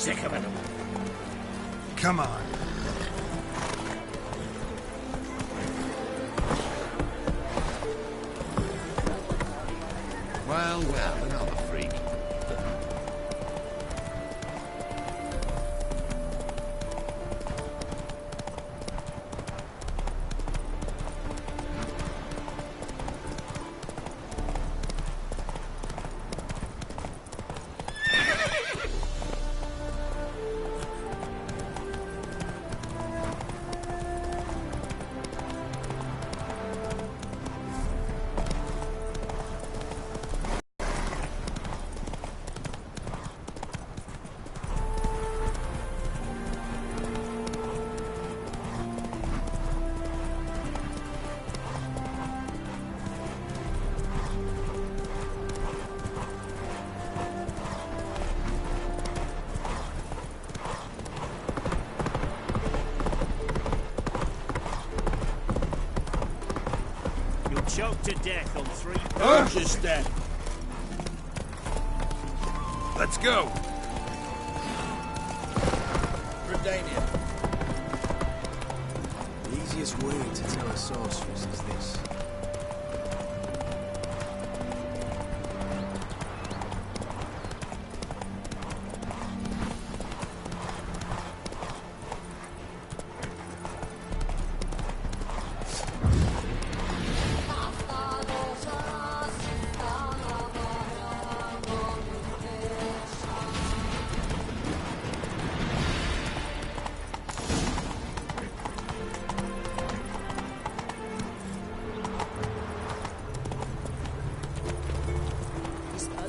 sick of it. Come on. Well, well, another freak. Choked to death on 3 punches then. Let's go. Redania. The easiest way to tell a sorceress is this.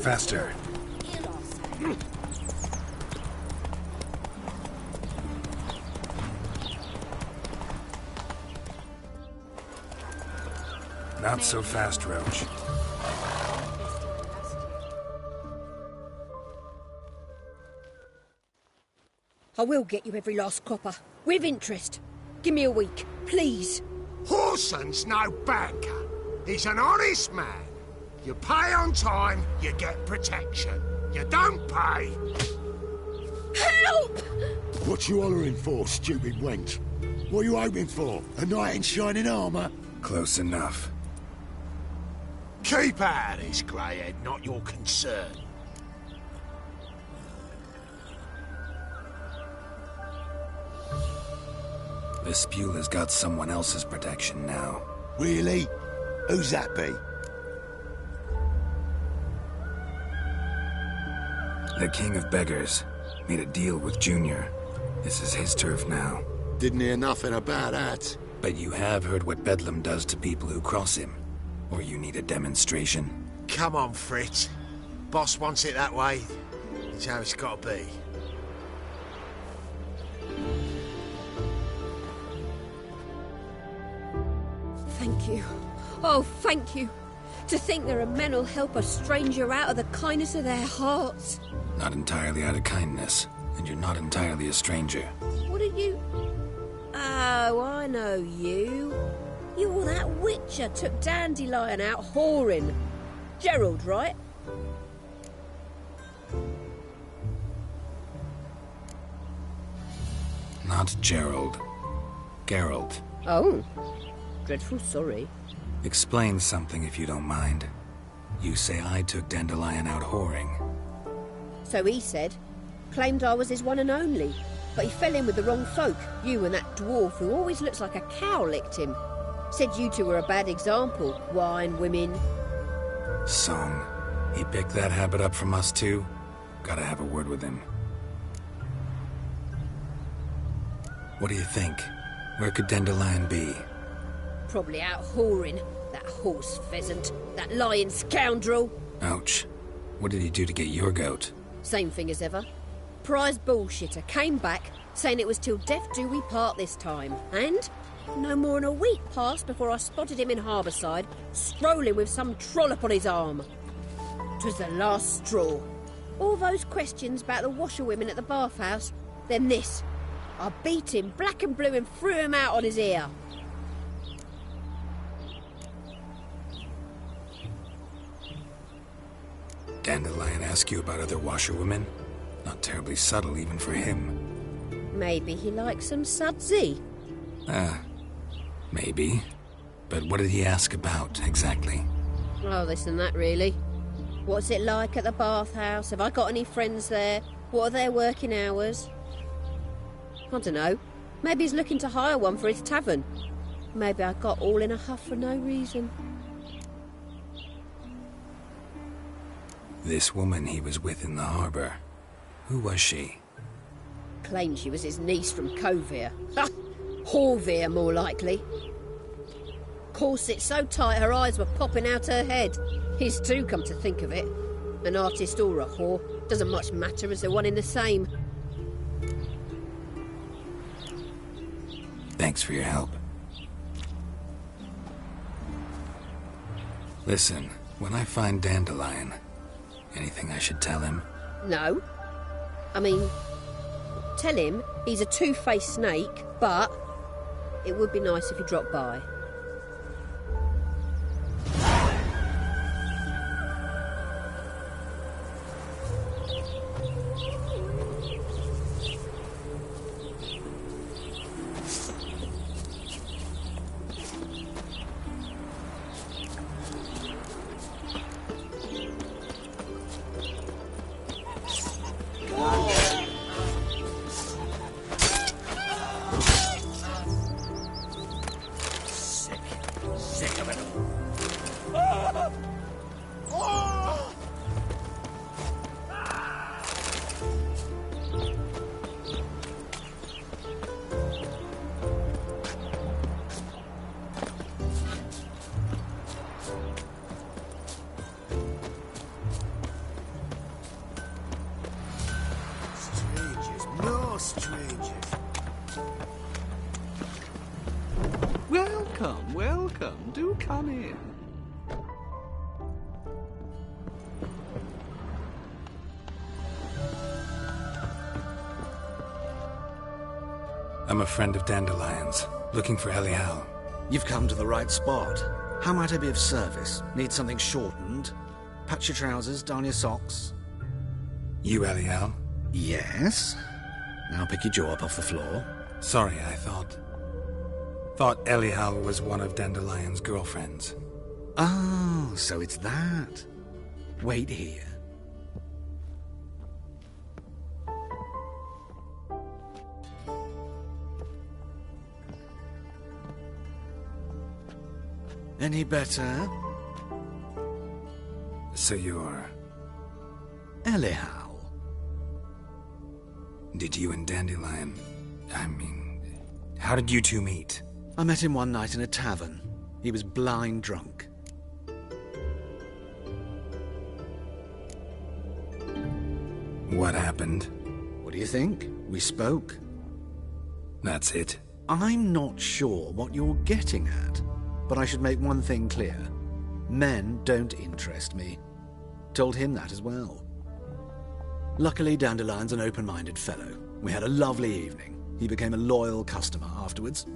Faster. Not so fast, Roach. I will get you every last copper. With interest. Give me a week, please. Horson's no banker. He's an honest man. You pay on time, you get protection. You don't pay... Help! What you hollering for, stupid wench? What you hoping for? A knight in shining armour? Close enough. Keep out of this, Greyhead, not your concern. Vespula's got someone else's protection now. Really? Who's that be? The King of Beggars made a deal with Junior. This is his turf now. Didn't hear nothing about that. But you have heard what Bedlam does to people who cross him. Or you need a demonstration. Come on, Fritz. Boss wants it that way. It's how it's got to be. Thank you. Oh, thank you. To think there are men who'll help a stranger out of the kindness of their hearts. Not entirely out of kindness, and you're not entirely a stranger. What are you... Oh, I know you. You're that witcher took Dandelion out whoring. Gerald, right? Not Gerald. Geralt. Oh. Dreadful sorry. Explain something if you don't mind. You say I took Dandelion out whoring. So he said. Claimed I was his one and only. But he fell in with the wrong folk. You and that dwarf who always looks like a cow licked him. Said you two were a bad example. Wine, women. Song. He picked that habit up from us too? Gotta have a word with him. What do you think? Where could Dandelion be? Probably out whoring. That horse pheasant. That lying scoundrel. Ouch. What did he do to get your goat? Same thing as ever. Prize bullshitter came back, saying it was till death do we part this time. And no more than a week passed before I spotted him in Harbourside, strolling with some trollop on his arm. 'Twas the last straw. All those questions about the washerwomen at the bathhouse, then this. I beat him black and blue and threw him out on his ear. Dandelion ask you about other washerwomen? Not terribly subtle even for him. Maybe he likes some sudsy. Maybe. But what did he ask about, exactly? Oh, this and that, really. What's it like at the bathhouse? Have I got any friends there? What are their working hours? I don't know. Maybe he's looking to hire one for his tavern. Maybe I got all in a huff for no reason. This woman he was with in the harbour. Who was she? Claimed she was his niece from Kovir. Ha! Horvir, more likely. Corset so tight her eyes were popping out her head. His too, come to think of it. An artist or a whore. Doesn't much matter as they're one in the same. Thanks for your help. Listen, when I find Dandelion, anything I should tell him? No. I mean, tell him he's a two-faced snake, but it would be nice if he dropped by. Sick of it all. Strangers, no strangers. Welcome, welcome. Do come in. I'm a friend of Dandelion's, looking for Elial. You've come to the right spot. How might I be of service? Need something shortened? Patch your trousers, darn your socks. You Elial? Yes? Now pick your jaw up off the floor. Sorry, I thought Elial was one of Dandelion's girlfriends. Oh, so it's that. Wait here. Any better? So you're... Elial. Did you and Dandelion... I mean... How did you two meet? I met him one night in a tavern. He was blind drunk. What happened? What do you think? We spoke. That's it? I'm not sure what you're getting at, but I should make one thing clear. Men don't interest me. Told him that as well. Luckily, Dandelion's an open-minded fellow. We had a lovely evening. He became a loyal customer afterwards.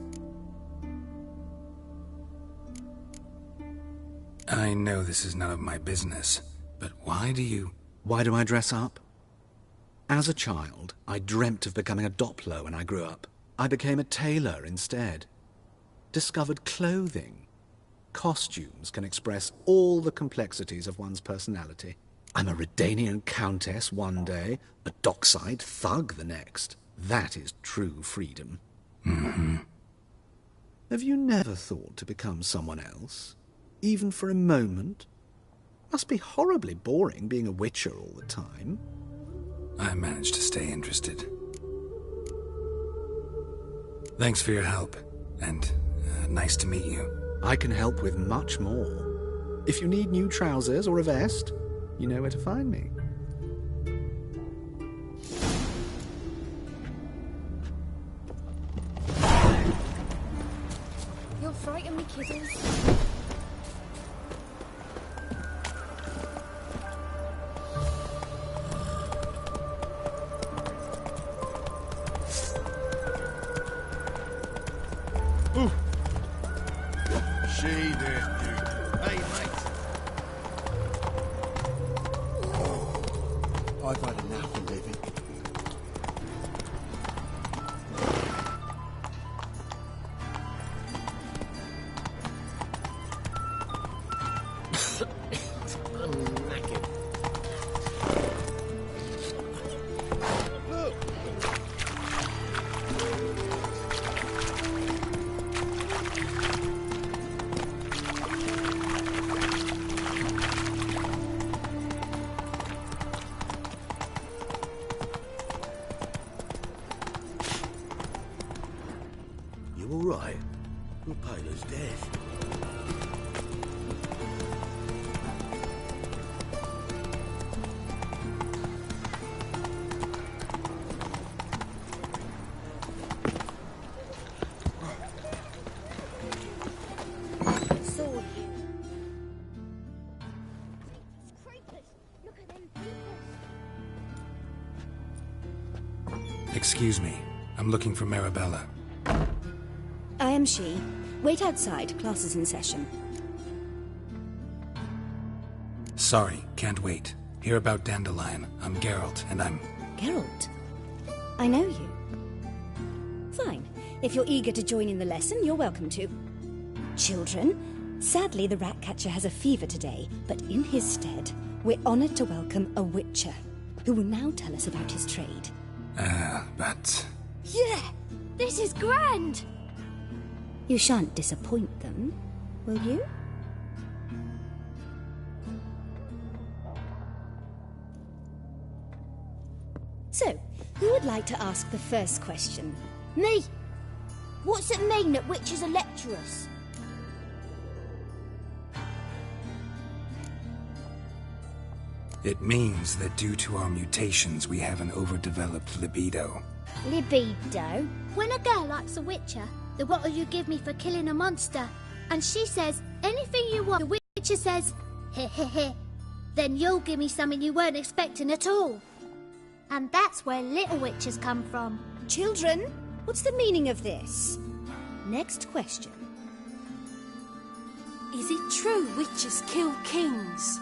I know this is none of my business, but why do you... Why do I dress up? As a child, I dreamt of becoming a Doppler when I grew up. I became a tailor instead. Discovered clothing. Costumes can express all the complexities of one's personality. I'm a Redanian countess one day, a dockside thug the next. That is true freedom. Mm-hmm. Have you never thought to become someone else? Even for a moment? Must be horribly boring being a witcher all the time. I managed to stay interested. Thanks for your help, and nice to meet you. I can help with much more. If you need new trousers or a vest, you know where to find me. You'll frighten me, kiddies. She there, dude. Hey, mate. I've had enough of living. You all right? You're pale as death. Saw you. Creepers! Look at them creepers! Excuse me. I'm looking for Marabella. I am she. Wait outside. Class is in session. Sorry, can't wait. Hear about Dandelion. I'm Geralt, and I'm... Geralt? I know you. Fine. If you're eager to join in the lesson, you're welcome to. Children, sadly the Ratcatcher has a fever today, but in his stead, we're honoured to welcome a Witcher, who will now tell us about his trade. But... Yeah! This is grand! You shan't disappoint them, will you? So, who would like to ask the first question? Me! What's it mean that witches are lecturers? It means that due to our mutations, we have an overdeveloped libido. Libido? When a girl likes a witcher, then what will you give me for killing a monster? And she says, anything you want. The witcher says, heh heh heh. Then you'll give me something you weren't expecting at all. And that's where little witches come from. Children, what's the meaning of this? Next question. Is it true witches kill kings?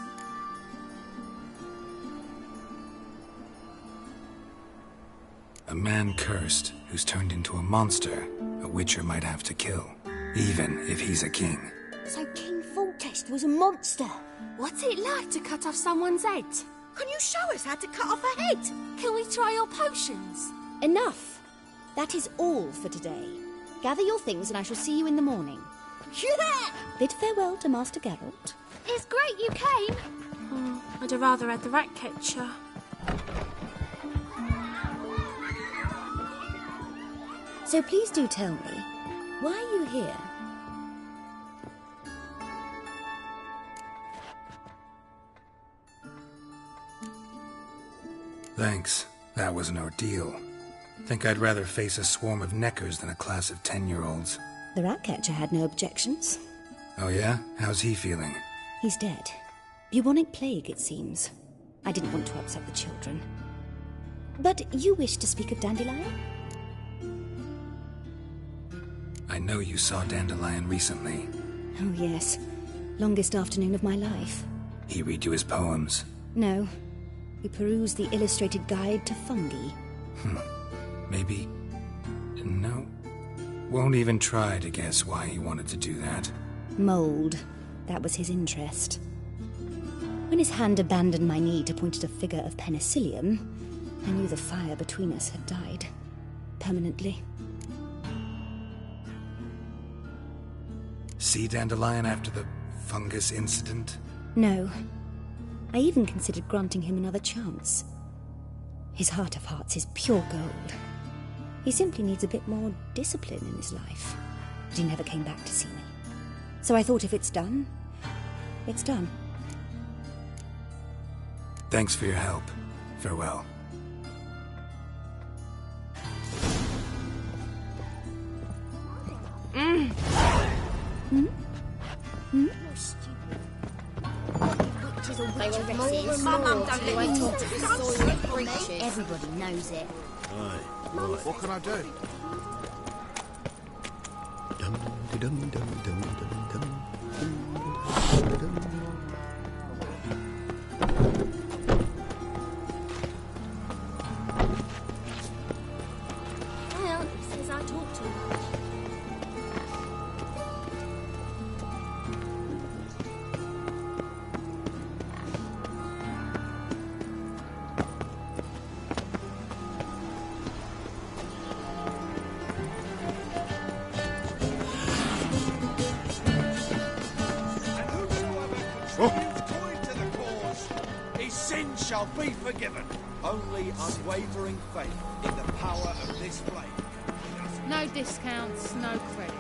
A man cursed who's turned into a monster, a witcher might have to kill, even if he's a king. So King Foltest was a monster. What's it like to cut off someone's head? Can you show us how to cut off a head? Can we try your potions? Enough. That is all for today. Gather your things and I shall see you in the morning. Yeah! Bid farewell to Master Geralt. It's great you came. Oh, I'd have rather had the Ratcatcher. So please do tell me, why are you here? Thanks. That was an ordeal. Think I'd rather face a swarm of neckers than a class of 10-year-olds. The Ratcatcher had no objections. Oh yeah? How's he feeling? He's dead. Bubonic plague, it seems. I didn't want to upset the children. But you wish to speak of Dandelion? I know you saw Dandelion recently. Oh, yes. Longest afternoon of my life. He read you his poems? No. We perused the illustrated guide to fungi. Maybe... No. Won't even try to guess why he wanted to do that. Mold. That was his interest. When his hand abandoned my knee to point at a figure of penicillium, I knew the fire between us had died. Permanently. See Dandelion after the fungus incident? No. I even considered granting him another chance. His heart of hearts is pure gold. He simply needs a bit more discipline in his life. But he never came back to see me. So I thought if it's done, it's done. Thanks for your help. Farewell. Everybody knows it. Aye. Right. What can I do? I talk to? And whosoever contributes coin to the cause, his sins shall be forgiven. Only unwavering faith in the power of this flame. No discounts, no credit.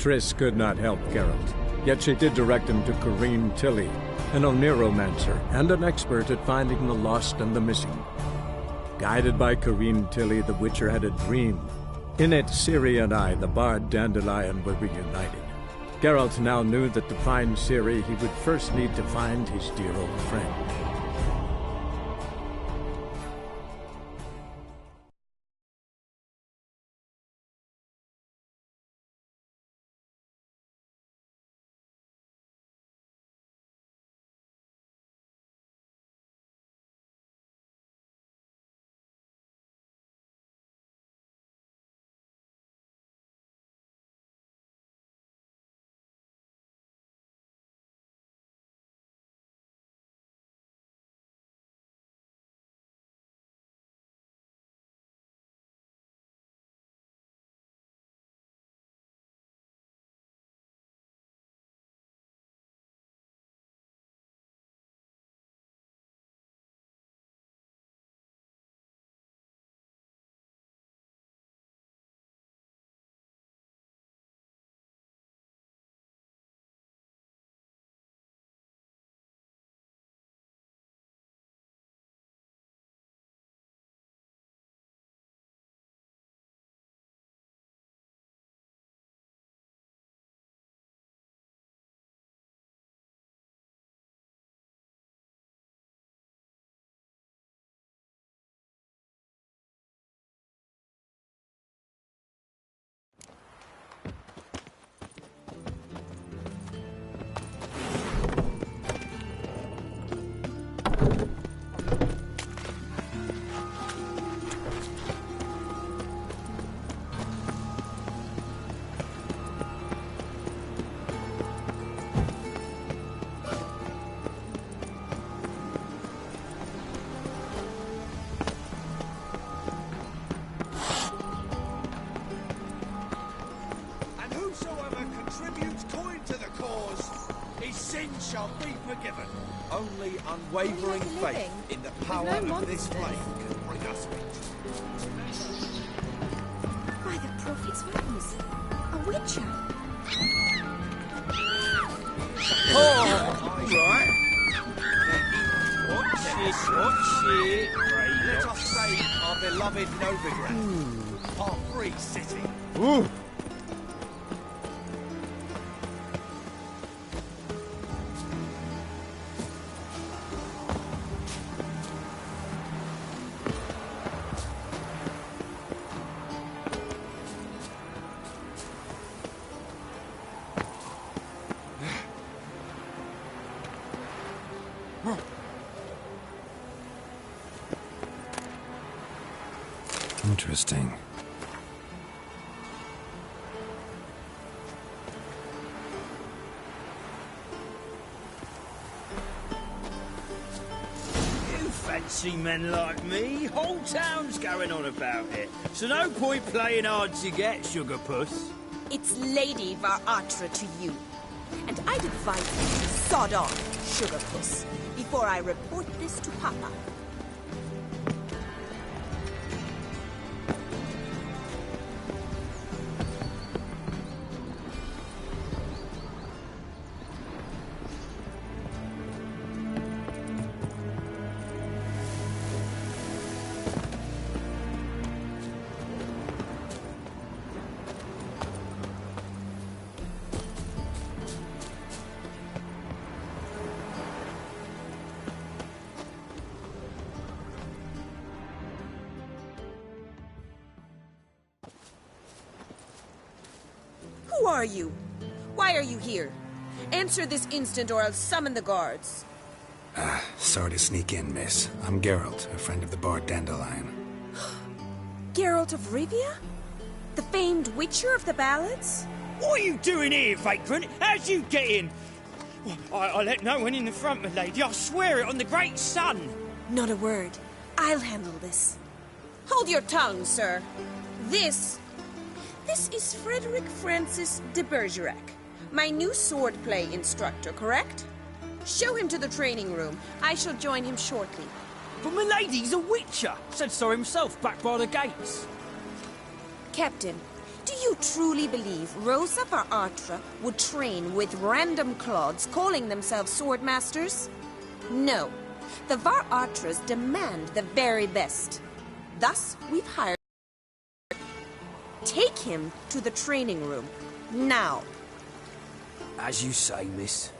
Triss could not help Geralt, yet she did direct him to Corrine Tilly, an Oniromancer and an expert at finding the lost and the missing. Guided by Corrine Tilly, the Witcher had a dream. In it, Ciri and I, the bard Dandelion, were reunited. Geralt now knew that to find Ciri, he would first need to find his dear old friend. shall be forgiven. Only unwavering How do you make a faith living? in the There's power no of this monsters. flame can bring us victory. By the prophet's witness, a witcher. Right. Watch it. Let us save our beloved Novigrad, our free city. Interesting. You fancy men like me? Whole town's going on about it. So no point playing hard to get, Sugar Puss. It's Lady Varatra to you. And I'd advise you to sod off, Sugar Puss, before I report this to Papa. Who are you? Why are you here? Answer this instant or I'll summon the guards. Sorry to sneak in, miss. I'm Geralt, a friend of the Bard Dandelion. Geralt of Rivia? The famed witcher of the ballads? What are you doing here, vagrant? How'd you get in? I let no one in the front, my lady. I swear it on the great sun. Not a word. I'll handle this. Hold your tongue, sir. This is Frederick Francis de Bergerac, my new swordplay instructor, correct? Show him to the training room. I shall join him shortly. But my lady's a witcher. Said so himself back by the gates. Captain, do you truly believe Rosa Varatra would train with random clods calling themselves swordmasters? No. The Varatras demand the very best. Thus, we've hired. Take him to the training room. Now. As you say, miss.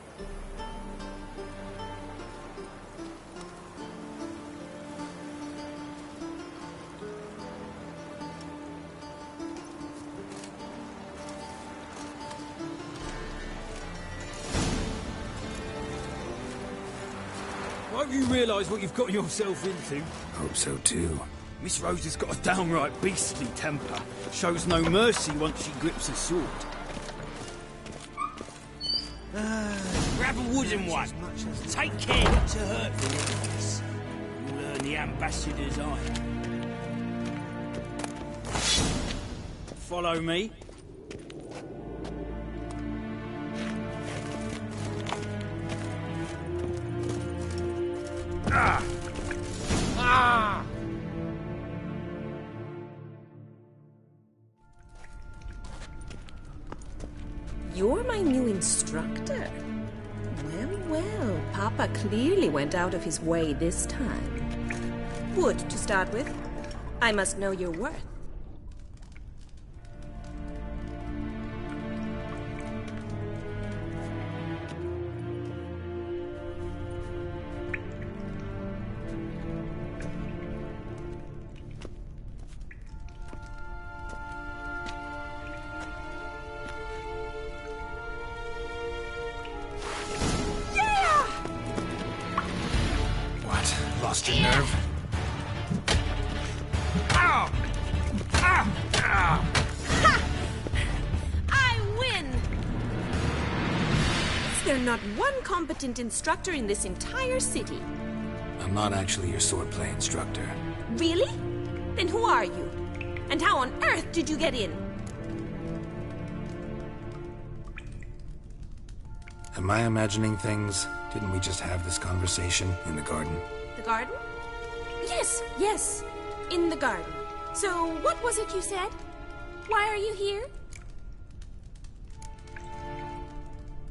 Won't you realise what you've got yourself into? Hope so too. Miss Rose has got a downright beastly temper. Shows no mercy once she grips a sword. Grab a wooden one. Take care not to hurt the enemies. You'll earn the ambassador's eye. Follow me. Ah! Ah! You're my new instructor. Well, well, Papa clearly went out of his way this time. Wood, to start with. I must know your worth. Lost your nerve? Ow! Ow! Ow! Ha! I win! Is there not one competent instructor in this entire city? I'm not actually your swordplay instructor. Really? Then who are you? And how on earth did you get in? Am I imagining things? Didn't we just have this conversation in the garden? The garden? Yes. In the garden. So, what was it you said? Why are you here?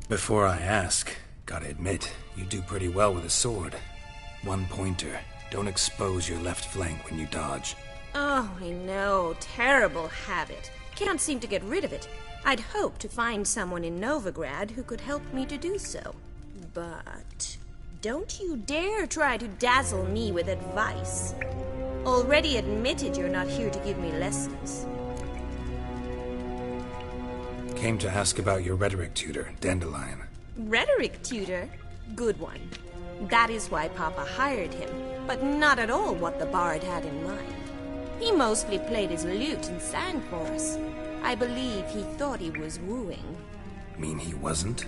Before I ask, gotta admit, you do pretty well with a sword. One pointer. Don't expose your left flank when you dodge. Oh, I know. Terrible habit. Can't seem to get rid of it. I'd hoped to find someone in Novigrad who could help me to do so. But don't you dare try to dazzle me with advice. Already admitted you're not here to give me lessons. Came to ask about your rhetoric tutor, Dandelion. Rhetoric tutor? Good one. That is why Papa hired him, but not at all what the bard had in mind. He mostly played his lute and sang for us. I believe he thought he was wooing. Mean he wasn't?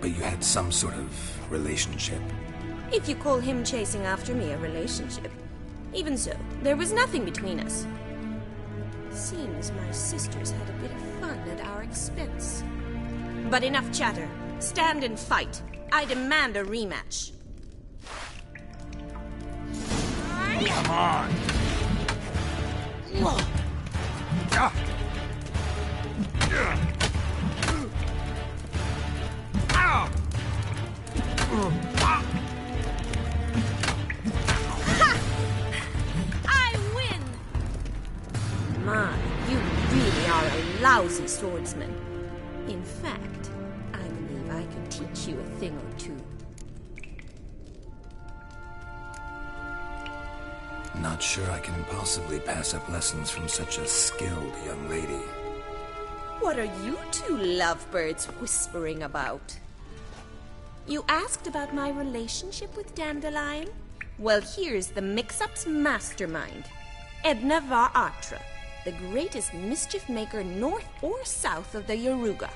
But you had some sort of relationship. If you call him chasing after me a relationship. Even so, there was nothing between us. Seems my sisters had a bit of fun at our expense. But enough chatter. Stand and fight. I demand a rematch. Come on! I win! My, you really are a lousy swordsman. In fact, I believe I could teach you a thing or two. Not sure I can possibly pass up lessons from such a skilled young lady. What are you two lovebirds whispering about? You asked about my relationship with Dandelion? Well, here's the mix-up's mastermind. Edna var Atra, the greatest mischief maker north or south of the Yaruga.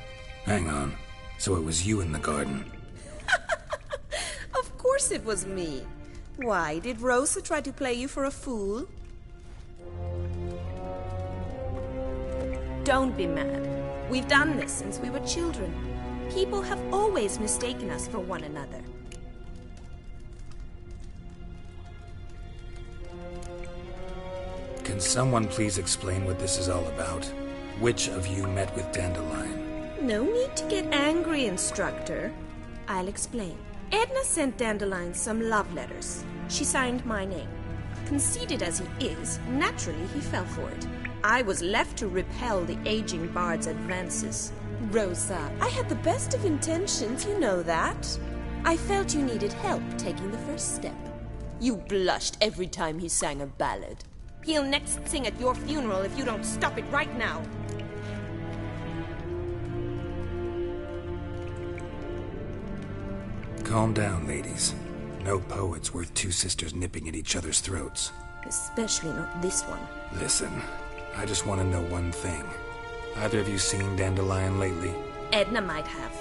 Hang on. So it was you in the garden? Of course it was me. Why, did Rosa try to play you for a fool? Don't be mad. We've done this since we were children. People have always mistaken us for one another. Can someone please explain what this is all about? Which of you met with Dandelion? No need to get angry, instructor. I'll explain. Edna sent Dandelion some love letters. She signed my name. Conceited as he is, naturally he fell for it. I was left to repel the aging bard's advances. Rosa, I had the best of intentions, you know that. I felt you needed help taking the first step. You blushed every time he sang a ballad. He'll next sing at your funeral if you don't stop it right now. Calm down, ladies. No poet's worth two sisters nipping at each other's throats. Especially not this one. Listen, I just want to know one thing. Either of you seen Dandelion lately? Edna might have.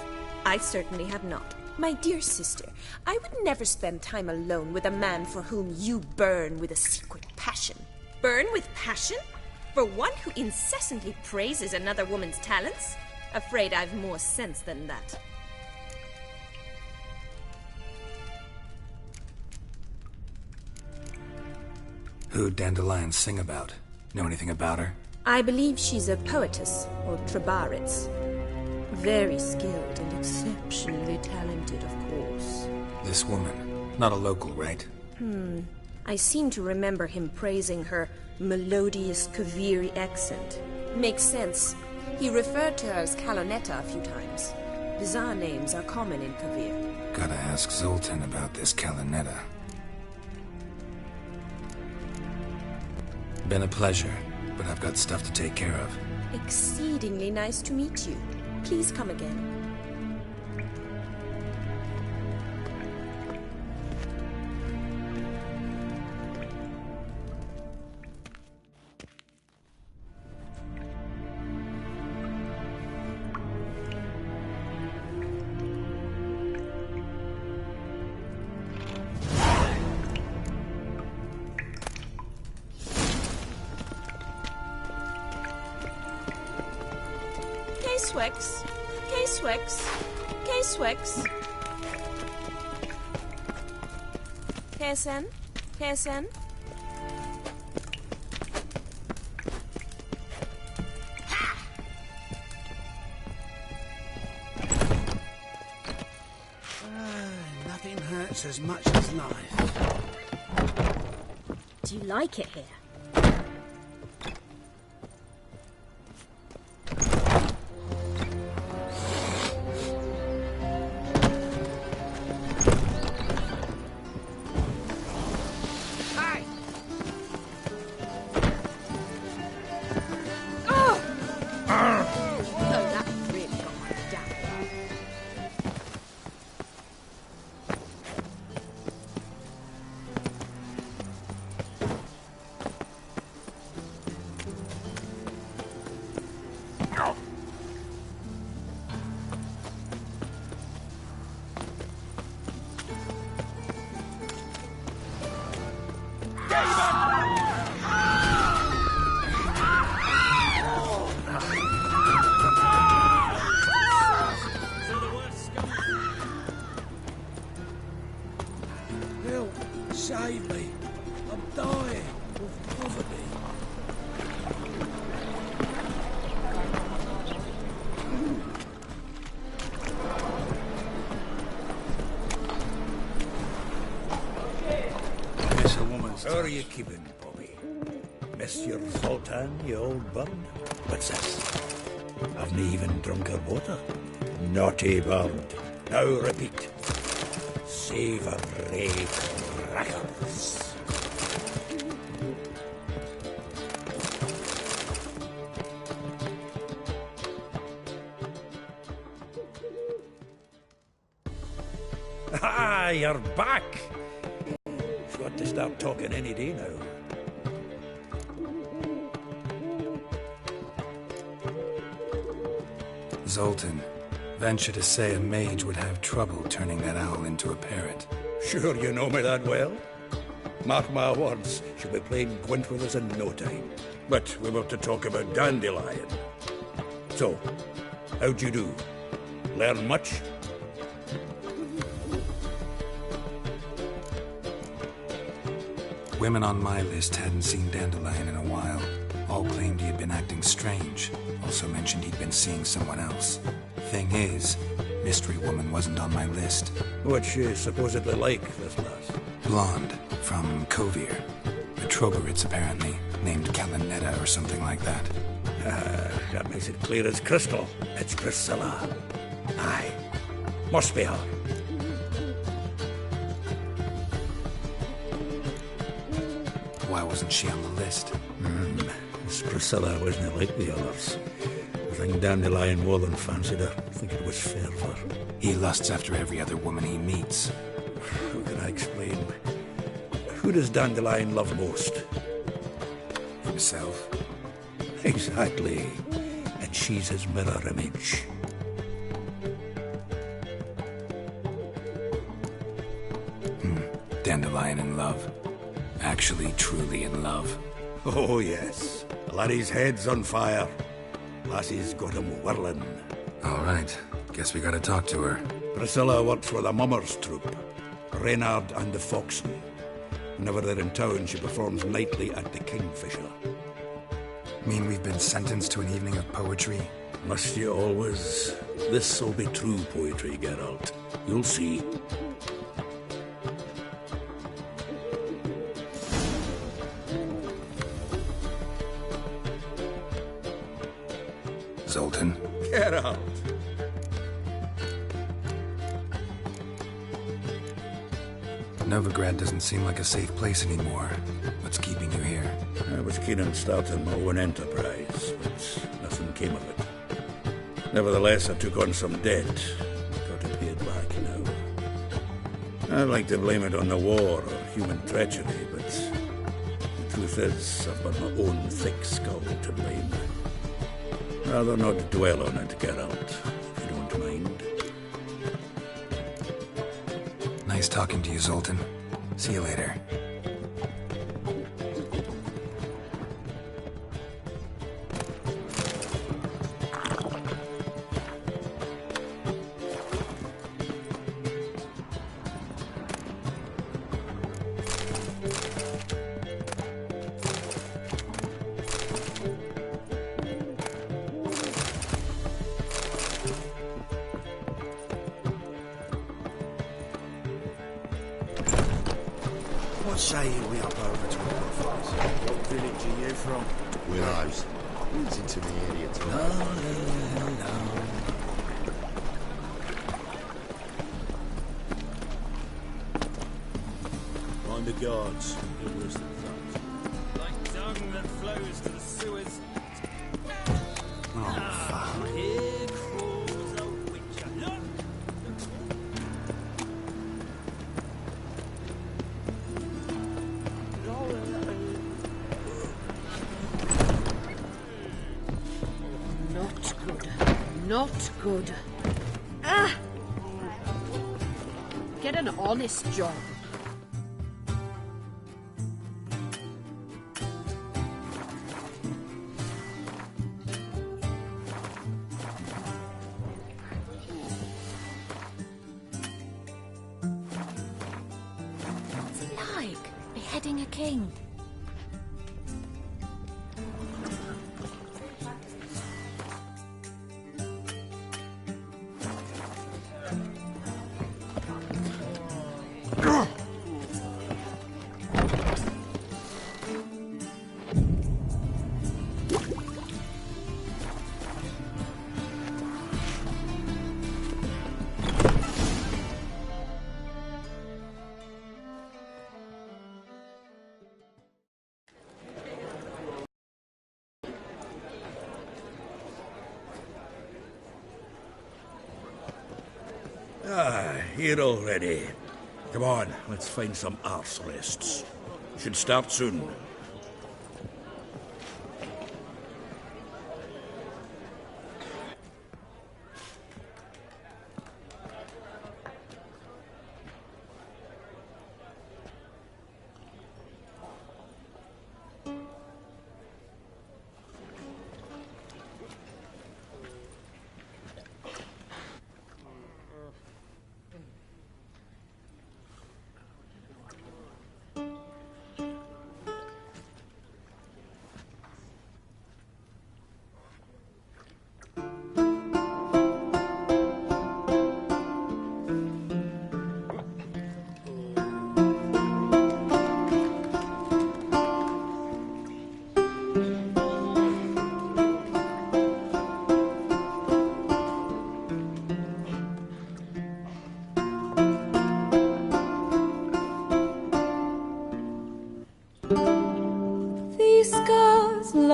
I certainly have not. My dear sister, I would never spend time alone with a man for whom you burn with a secret passion. Burn with passion? For one who incessantly praises another woman's talents? Afraid I've more sense than that. Who'd Dandelion sing about? Know anything about her? I believe she's a poetess, or Trebarits. Very skilled and exceptionally talented, of course. This woman. Not a local, right? I seem to remember him praising her melodious Kaviri accent. Makes sense. He referred to her as Kalonetta a few times. Bizarre names are common in Kavir. Gotta ask Zoltan about this Kalonetta. Been a pleasure, but I've got stuff to take care of. Exceedingly nice to meet you. Please come again. K-Swex, Swix. Hessen? Hessen? Nothing hurts as much as life. Do you like it here? Save me. I'm dying of poverty. Miss a woman's... How are you keeping, Bobby? Monsieur Zoltan, you old bird? What's this? Haven't even drunk her water? Naughty bird. Now repeat. Savoury crackers. Ah, you're back! Got to start talking any day now. Zoltan, venture to say a mage would have trouble turning that owl into a parrot. Sure you know me that well? Mark my words, she'll be playing Gwent with us in no time. But we were to talk about Dandelion. So, how'd you do? Learn much? Women on my list hadn't seen Dandelion in a while. All claimed he had been acting strange. Also mentioned he'd been seeing someone else. Thing is, Mystery Woman wasn't on my list. What's she supposedly like, this lass? Blonde, from Kovir. A Trogoritz, apparently, named Kalinetta or something like that. That makes it clear as crystal. It's Priscilla. Aye. Must be her. Why wasn't she on the list? This Priscilla wasn't like the others. I think Dandelion more than fancied her. I think it was fervour. He lusts after every other woman he meets. How can I explain? Who does Dandelion love most? Himself. Exactly. And she's his mirror image. Dandelion in love. Actually, truly in love. Oh, yes. Laddie's head's on fire. Lassie's got him whirling. All right. Guess we gotta talk to her. Priscilla works with a mummers troupe. Reynard and the Foxen. Whenever they're in town, she performs nightly at the Kingfisher. Mean we've been sentenced to an evening of poetry? Must you always? This'll be true poetry, Geralt. You'll see. Zoltan? Geralt! Novigrad doesn't seem like a safe place anymore. What's keeping you here? I was keen on starting my own enterprise, but nothing came of it. Nevertheless, I took on some debt. Got to pay it back now. I'd like to blame it on the war or human treachery, but the truth is, I've got my own thick skull to blame. Rather not dwell on it, Geralt, if you don't mind. Nice talking to you, Zoltan. See you later. What say we up over to Warface? What village are you from? Willows. Easy to the area, Mind the guards. They're worse than thugs. Like dung that flows to the sewers. Here crawls a witcher. Look! Not good. Not good. Ah! Get an honest job. What's it like, beheading a king? Here already. Come on, let's find some arse rests. Should start soon.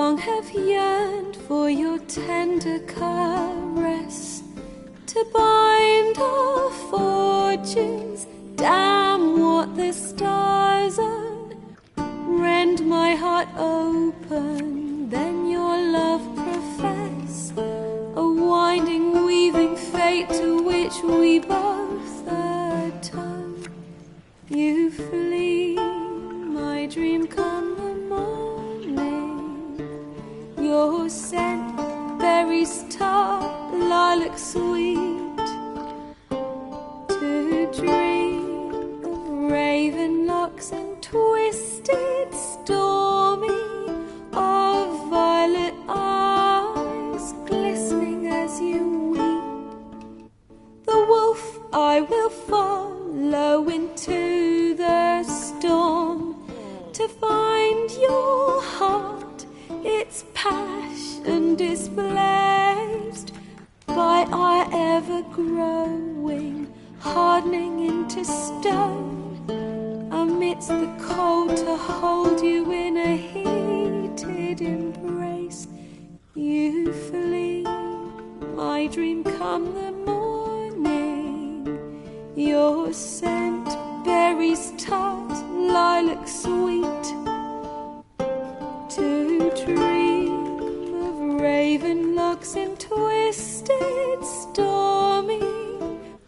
long have yearned for your tender caress, to bind our fortunes. Damn what the stars are. Rend my heart open, then your love profess, a winding, weaving fate to which we both atone. You flee, my dream come the morning. Your scent, berries tart, lilac sweet, to dream of raven locks and twisted stormy, of violet eyes glistening as you weep. The wolf I will follow into the storm, to find your heart, its passion displaced by our ever-growing, hardening into stone. Amidst the cold, to hold you in a heated embrace. You flee, my dream come the morning. Your scent, berries tart, lilac sweet, to dream of raven locks and twisted stormy,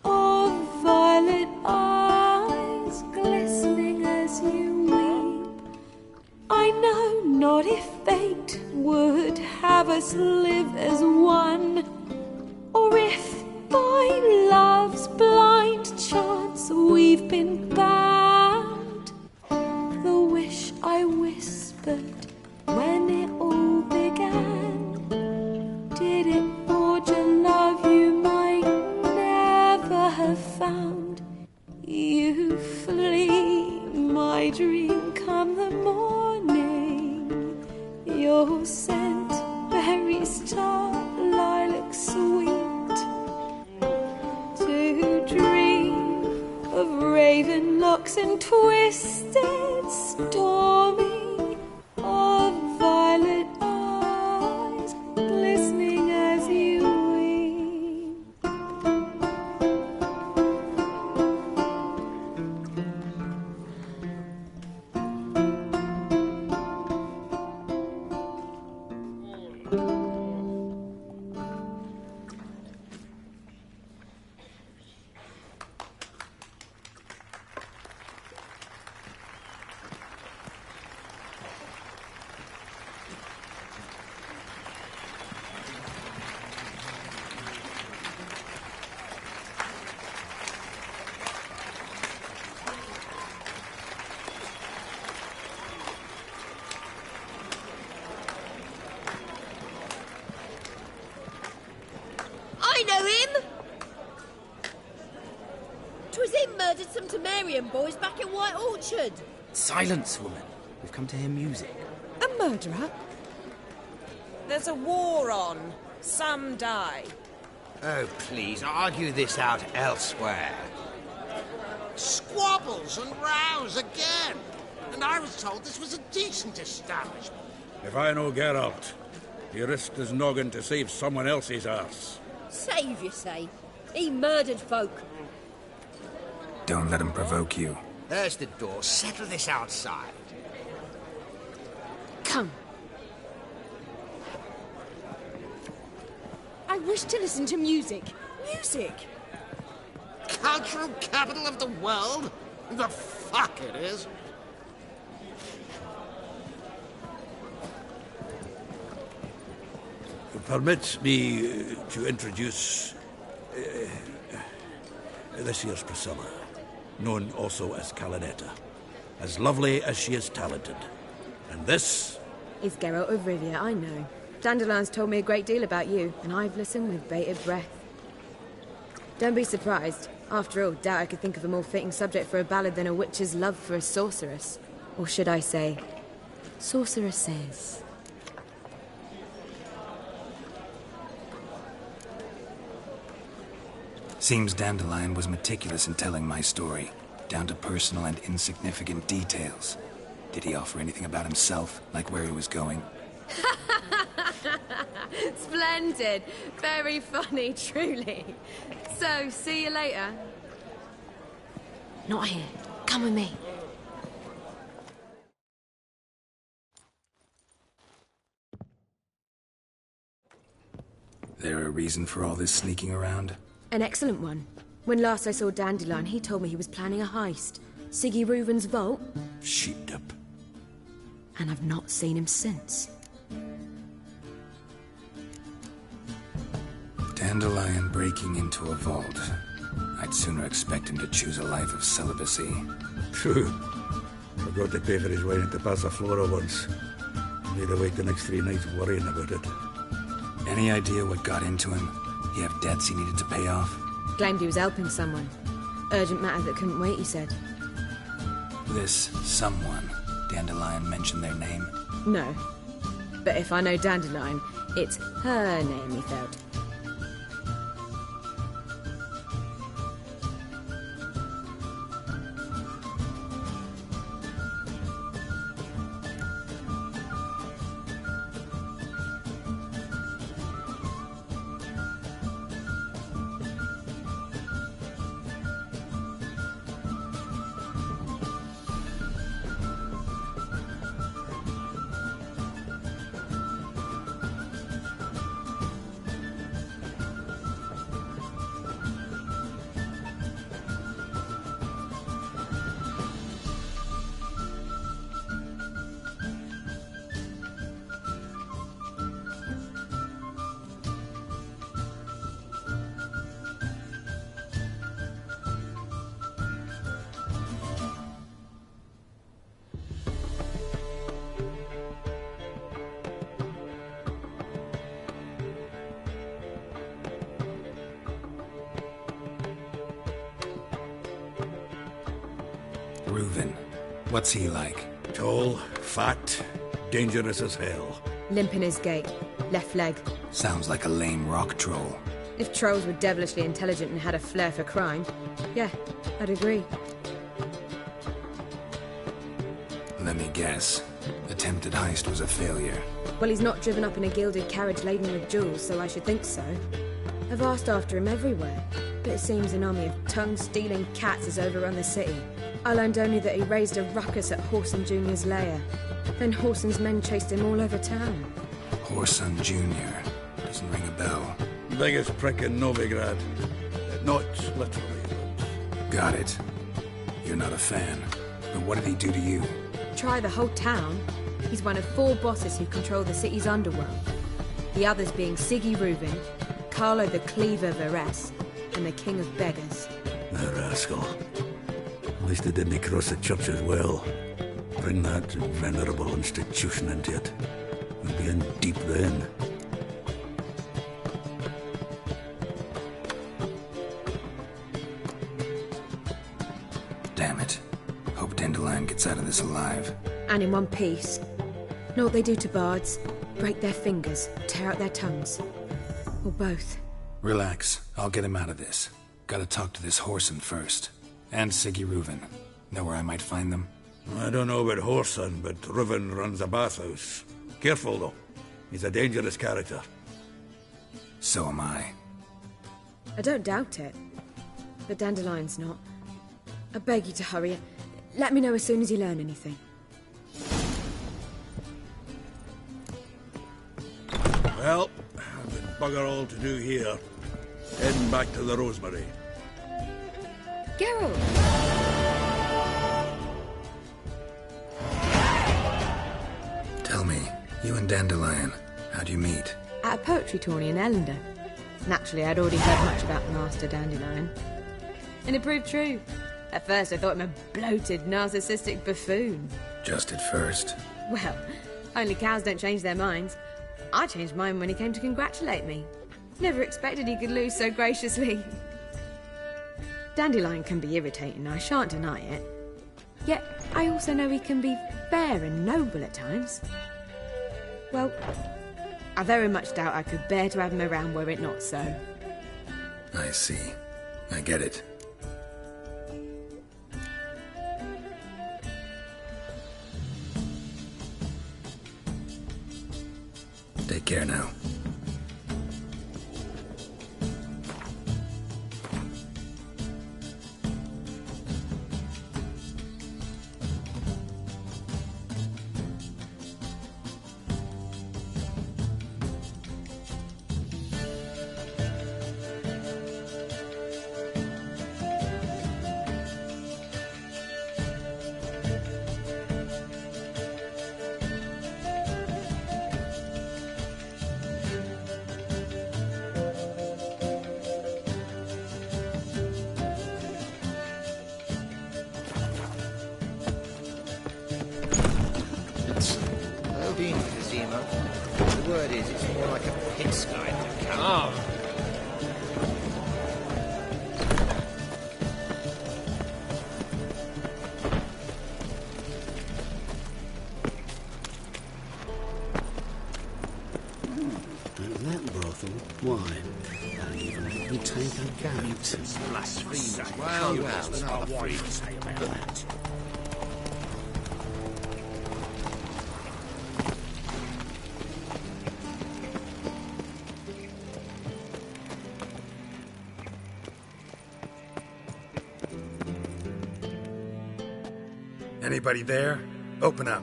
of violet eyes glistening as you weep. I know not if fate would have us live as one, or if by love's blind chance we've been bound. The wish I whispered when it all began, did it forge a love you might never have found? You flee, my dream come the morning, your scent, berry star, lilac sweet, to dream of raven locks and twisted stormy, of violet eyes glistening as you weep. I know him! 'Twas him murdered some Temerian boys back in White Orchard. Silence, woman. We've come to hear music. A murderer? There's a war on. Some die. Oh, please, argue this out elsewhere. Squabbles and rows again. And I was told this was a decent establishment. If I know Geralt, he risked his noggin to save someone else's arse. Save, you say? He murdered folk. Don't let him provoke you. There's the door. Settle this outside. Come. I wish to listen to music. Music! Cultural capital of the world? The fuck it is. Permit me to introduce this here's Priscilla, known also as Calinetta, as lovely as she is talented. And this is Geralt of Rivia, I know. Dandelion's told me a great deal about you, and I've listened with bated breath. Don't be surprised. After all, doubt I could think of a more fitting subject for a ballad than a witch's love for a sorceress. Or should I say, sorceresses. Seems Dandelion was meticulous in telling my story, down to personal and insignificant details. Did he offer anything about himself, like where he was going? Splendid. Very funny, truly. So, see you later. Not here. Come with me. There a reason for all this sneaking around? An excellent one. When last I saw Dandelion, he told me he was planning a heist. Siggy Reuven's vault. Sheeped up. And I've not seen him since. Dandelion breaking into a vault. I'd sooner expect him to choose a life of celibacy. True. Forgot to pay for his wine at the Passaflora once. Made awake the next 3 nights worrying about it. Any idea what got into him? He have debts he needed to pay off? Claimed he was helping someone. Urgent matter that couldn't wait, he said. This someone, Dandelion mentioned their name? No. But if I know Dandelion, it's her name he felt. Reuven. What's he like? Tall, fat, dangerous as hell. Limp in his gait. Left leg. Sounds like a lame rock troll. If trolls were devilishly intelligent and had a flair for crime, yeah, I'd agree. Let me guess. Attempted heist was a failure. Well, he's not driven up in a gilded carriage laden with jewels, so I should think so. I've asked after him everywhere, but it seems an army of tongue-stealing cats has overrun the city. I learned only that he raised a ruckus at Whoreson Jr.'s lair. Then Whoreson's men chased him all over town. Whoreson Jr. Doesn't ring a bell. Biggest prick in Novigrad. Not literally, but... Got it. You're not a fan. But what did he do to you? Try the whole town. He's one of 4 bosses who control the city's underworld. The others being Siggy Reuben, Carlo the Cleaver Varese, and the King of Beggars. The rascal. At least he didn't cross the church as well. Bring that venerable institution into it. We'll be in deep then. Damn it. Hope Dandelion gets out of this alive. And in one piece. Know what they do to bards? Break their fingers, tear out their tongues. Or both. Relax. I'll get him out of this. Gotta talk to this Whoreson first. And Siggy Reuben. Know where I might find them? I don't know about Whoreson, but Reuben runs a bathhouse. Careful, though. He's a dangerous character. So am I. I don't doubt it. But Dandelion's not. I beg you to hurry. Let me know as soon as you learn anything. Well, I've got bugger all to do here. Heading back to the Rosemary. Geralt! Tell me, you and Dandelion, how'd you meet? At a poetry tourney in Ellender. Naturally, I'd already heard much about Master Dandelion. And it proved true. At first, I thought him a bloated, narcissistic buffoon. Just at first. Well, only cows don't change their minds. I changed mine when he came to congratulate me. Never expected he could lose so graciously. Dandelion can be irritating, I shan't deny it. Yet, I also know he can be fair and noble at times. Well, I very much doubt I could bear to have him around were it not so. I see. I get it. Take care now. The word is, it's more like a pigsty than camp. Oh. That brothel? Why? Don't even let me take a goat. It's blasphemous. Well, that's our wife say about that. Anybody there? Open up.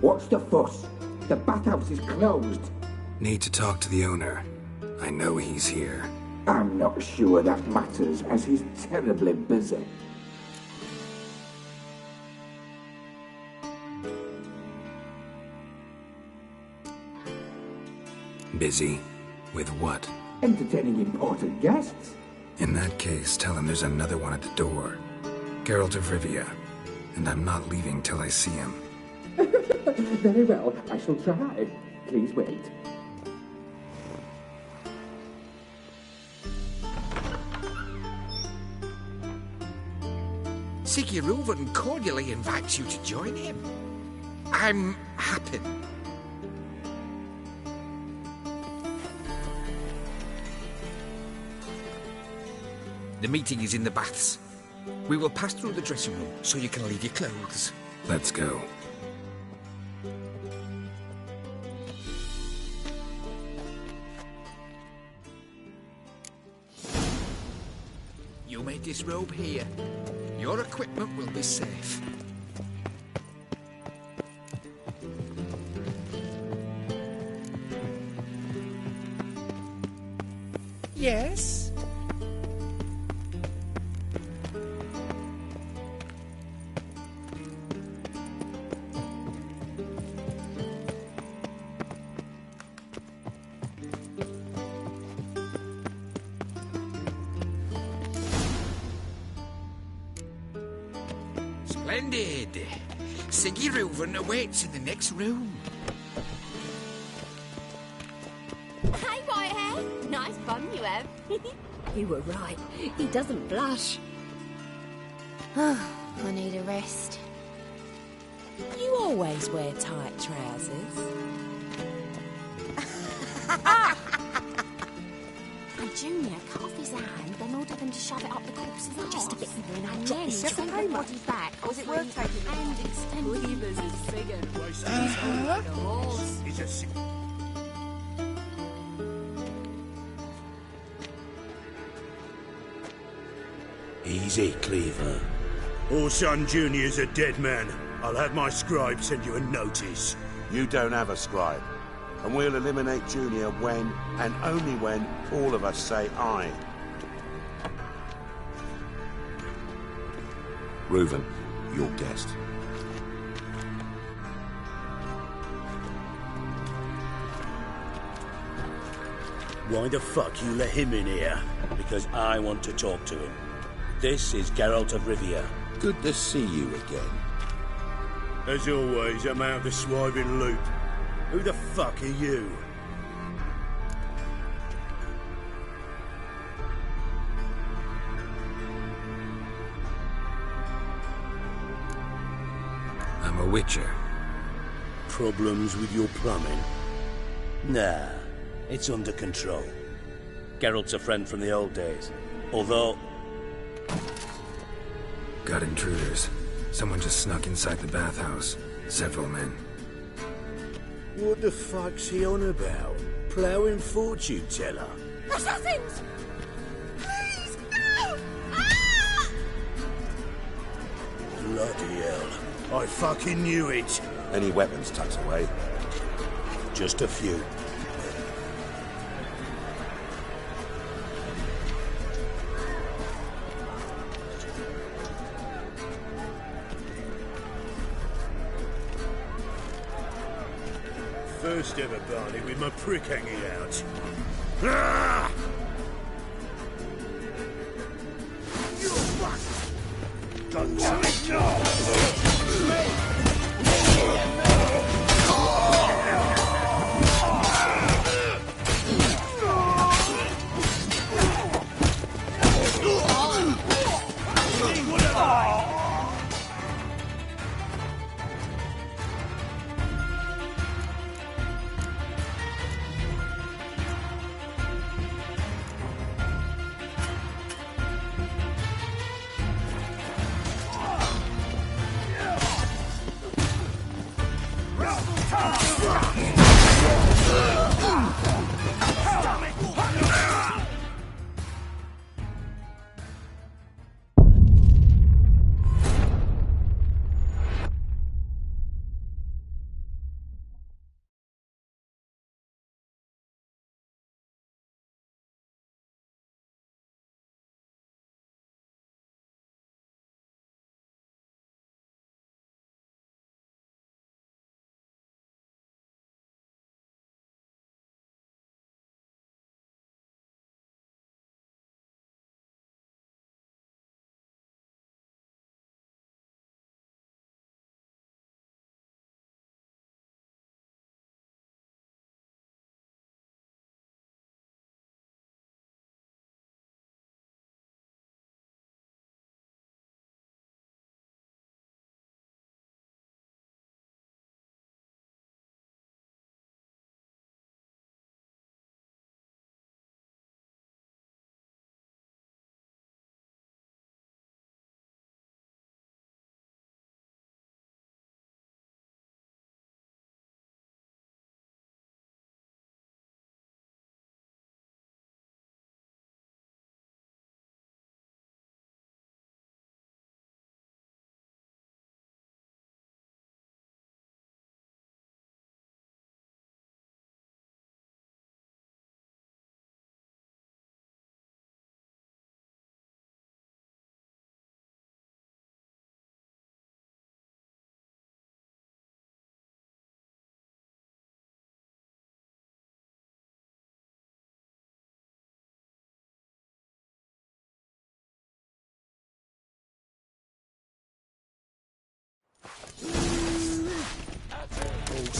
What's the fuss? The bathhouse is closed. Need to talk to the owner. I know he's here. I'm not sure that matters, as he's terribly busy. Busy? With what? Entertaining important guests. In that case, tell him there's another one at the door. Geralt of Rivia. and I'm not leaving till I see him. Very well, I shall try. Please wait. Siggy Reuven cordially invites you to join him. I'm happy. The meeting is in the baths. We will pass through the dressing room so you can leave your clothes. Let's go. You may disrobe here. Your equipment will be safe. Yes? Splendid. Siggy Reuven awaits in the next room. Hey, Whitehair. Nice bun you have. You were right. He doesn't blush. I need a rest. You always wear tight trousers. And Junior cut off his hand, then ordered them to shove it up the corpse's arse. Just a bit more and I'll And drop then this send the body back. Was it worth taking the And extend Weaver's is bigger. like a horse? He's a Easy, Cleaver. Orson Jr.'s a dead man. I'll have my scribe send you a notice. You don't have a scribe. And we'll eliminate Junior when, and only when, all of us say aye. Reuven, your guest. Why the fuck you let him in here? Because I want to talk to him. This is Geralt of Rivia. Good to see you again. As always, I'm out of the swiving loop. Who the fuck are you? I'm a witcher. Problems with your plumbing? Nah, it's under control. Geralt's a friend from the old days. Although... Got intruders. Someone just snuck inside the bathhouse. Several men. What the fuck's he on about? Ploughing fortune teller? Assassins! Please, no! Ah! Bloody hell. I fucking knew it. Any weapons tucked away? Just a few. First ever Barney with my prick hanging out. Ah! You fuck!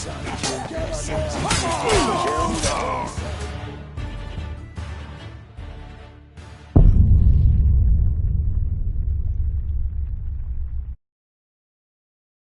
son.